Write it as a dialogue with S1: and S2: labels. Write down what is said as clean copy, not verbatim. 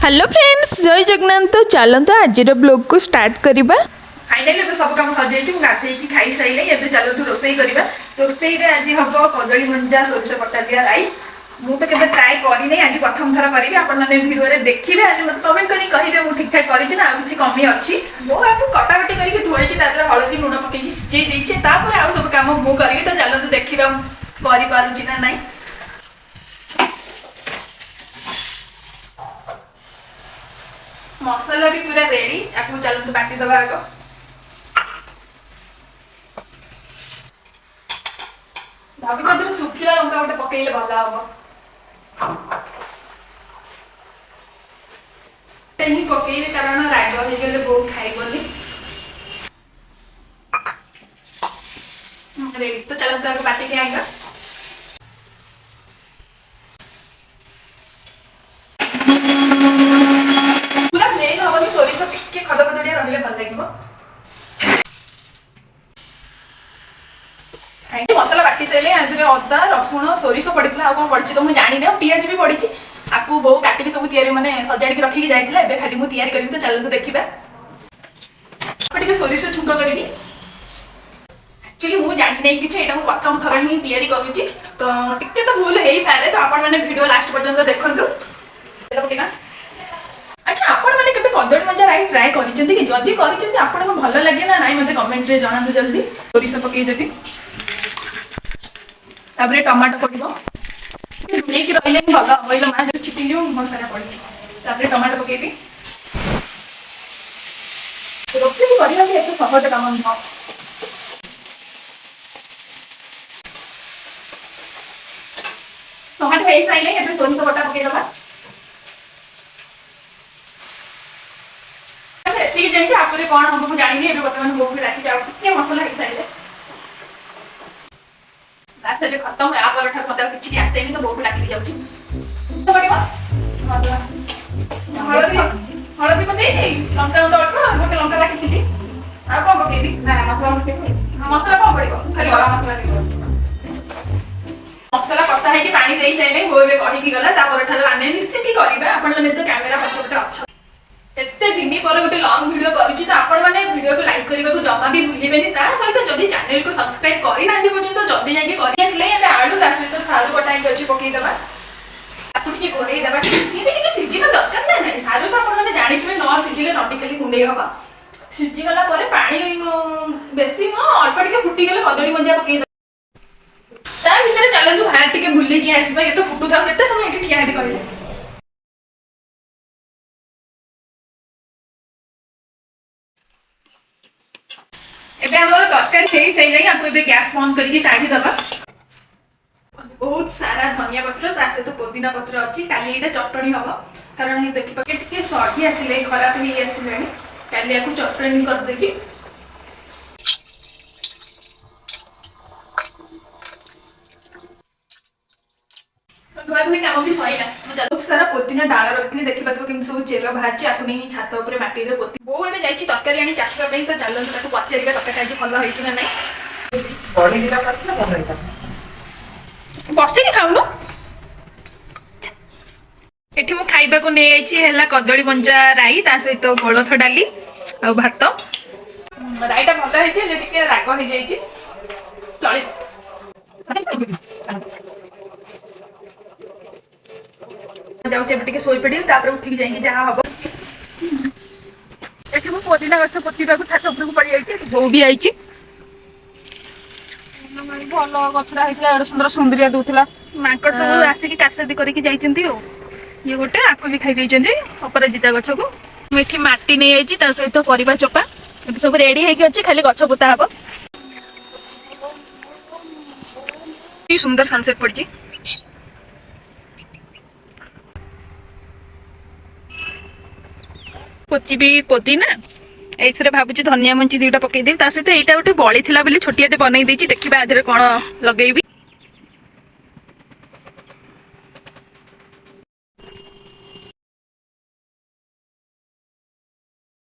S1: Hello friends जय जगन्नाथ तो चलते आज ब्लॉग को स्टार्ट करवा।
S2: फाइनाली सब कम सजाई गाधे खाई सारे एवं चलतु रोसई करवा। रोसई आज हम कदली मंजा सोरिष बटा दिया राई। मुझे तो ट्राए करनी आज प्रथम थर करी आपने भिडियो देखिए आज मतलब कमेंट करें कहे मुझे ठीक ठाक करी ना किसी कमी अच्छी मुझे कटाकटी करके धोईकी हलदी लुण पकई सिझे देचे आउ सब कम मुझे करी तो चलते देखा करें ना ना। मसला भी पूरा रेडी आपको चलते बाटी दबा आग भाभी सुखिला लंका गोटे पकईले भल हम ही पकईले कारण राग हो बहुत खाइबनी रेडी तो चलते आगे बाटी के आएगा। मसला बाटी सारे अदा रसुण सोरिष पड़ता कौन पड़ी तो मुझे जानी पिज भी पड़ी आपको बहु काटिक सब माने सजाड़ी रखिकी जाए खाली मुझे तैयारी करी तो चलते देखा सोरिष छुंक करी एक्चुअली मुझे जानी नहीं कि प्रथम थर ही तैयारी करुच्ची तो टिके तो भूल हो पाए तो आपण मैंने वीडियो लास्ट पर्यंत देखु। अच्छा आपण मैंने केबे कदली मंजा राई ट्राए करिसेंती कि जदी करिसेंती आपन को भल लागे ना नाइ मते कमेंट रे जणातु जल्दी। सोरिष पकई देबी ताबरे टमाटो पड़िबो एक रहिले भल होइलो मा छिटी जो मसाला पड़ी ताबरे टमाटो पकेबी। रोटी करिया के एतो सहज काम न टमाटो हे साइले एतो सोरिष बटा पके दबा ठीक है जानिए आपरे कोन हम को जानि नहीं बर्तमान बहुत राखी जाउ के मसला हे साइले लास्ट से खत्म है आप ठर मत किछि आसे नहीं तो बहुत राखी जाउ छी तो पड़िबो हळदी पते लंका तो गोटे लंका राखी थी आ को पकेबी ना मसला को पड़िबो खाली गरम मसला नहीं मसला कसा है कि पानी देई साइले वो बे कहि की गला तापर ठर आने निश्चित ही करबा आपण माने तो कैमरा पछपटे अच्छा एते दिन पर गोटे लॉन्ग वीडियो करिछि तो आपण माने वीडियो को लाइक करबा को जमा भी भूलिबेनी ता सहित जदी चैनल को सब्सक्राइब करि नांदी पर्यंत जल्दी जाके करि आसले एबे आलू ता सहित सारू बटाई गछि पकई दबा आपु के घोड़े दबा सी भी के सिजिना दरकार ना नहीं सारू तो आपण माने जानिथिबे न सिजिले नटी खाली कुंडे हबा सिजि गला परे पानी बेसी न अल्प टिके फुटी गले कदली मंजा पकई ता भीतर चलंतु बाहर टिके बुल्ली के आसीबा ये तो फुटु था केते समय एठी ठिया हेबी करिले एबे हमर तरकारी हे सही आपको एबे गैस बंद करके काढी दबा। बहुत सारा धनिया पत्र ता से तो पुदीना पत्र अछि काली एटा चटणी हबो कारण हे देखि पके टिके सॉडी आसीले खराब हे आसीलेनी काली याकू चटणी कर देकी धुआधुई काम भी सहीला बहुत सारा पुदीना डाल रखली देखि पातो कि सब चेर बाहर छि आपने ही छात ऊपर माटी रे पोती बो एबे जाईची तरकारी आनी चाखबा पई तो चलन ताको पचारिबा तरकारी आज भलो होईची ना नाही बडी दिला करथला भलो होईता बसे कि खाउनो एठी मु खाइबा को नै आईची हैला कदली मंजा राई ता सहित कोळथ डाली आ भात राईटा भलो होईची जे टिके राग होई जाईची चली जाऊचे टिके सोई पड़ी तापर उठिक जाइए जहाँ हम एठी मु पुदीना गछ पोतीबा को छात ऊपर को पड़ी जाइए बो भी आइची भल गछड़ा हेतला एड सुंदर सुंदरिया दूतला माकड़ सब आसी की कासदी करके जाइचंती ओ ये गोटे आको भी खाई देइचंती अपराजिता गछ को मेठी माटी नै आइची ता सहित परिबा चोपा सब रेडी हे के अछि खाली गछ पोता हबो की सुंदर सनसेट पड़ची पोती भी पुदीना एथरे भाबुची धनिया मंची दुटा पकई देबी ता सहित एटा गोटे बळी थिला बेले छोटियाटे बनै देछि देखिबा आधरे कोन लगेइबी